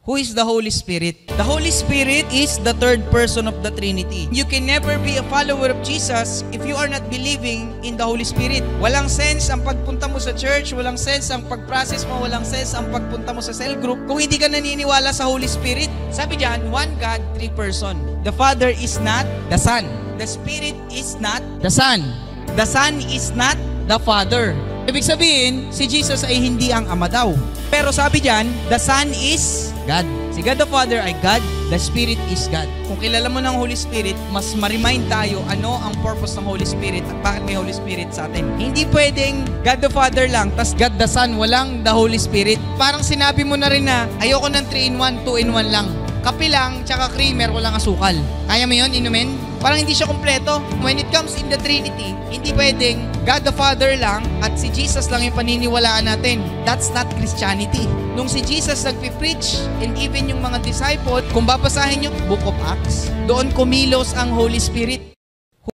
Who is the Holy Spirit? The Holy Spirit is the third person of the Trinity. You can never be a follower of Jesus if you are not believing in the Holy Spirit. Walang sense ang pagpunta mo sa church, walang sense ang pag-process mo, walang sense ang pagpunta mo sa cell group kung hindi ka naniniwala sa Holy Spirit. Sabi diyan, one God, three person. The Father is not the Son. The Spirit is not the Son. The Son is not the Father. Ibig sabihin, si Jesus ay hindi ang Ama daw. Pero sabi diyan, the Son is God. Si God the Father ay God, the Spirit is God. Kung kilala mo ng Holy Spirit, mas ma-remind tayo ano ang purpose ng Holy Spirit at bakit may Holy Spirit sa atin. Hindi pwedeng God the Father lang, tas God the Son, walang the Holy Spirit. Parang sinabi mo na rin na ayoko ng 3-in-1, 2-in-1 lang. Kape lang, tsaka creamer, walang asukal. Kaya mo yun, inumin? Parang hindi siya kompleto. When it comes in the Trinity, hindi pwedeng God the Father lang at si Jesus lang yung paniniwalaan natin. That's not Christianity. Nung si Jesus nagpipreach and even yung mga disciple, kung babasahin yung Book of Acts, doon kumilos ang Holy Spirit.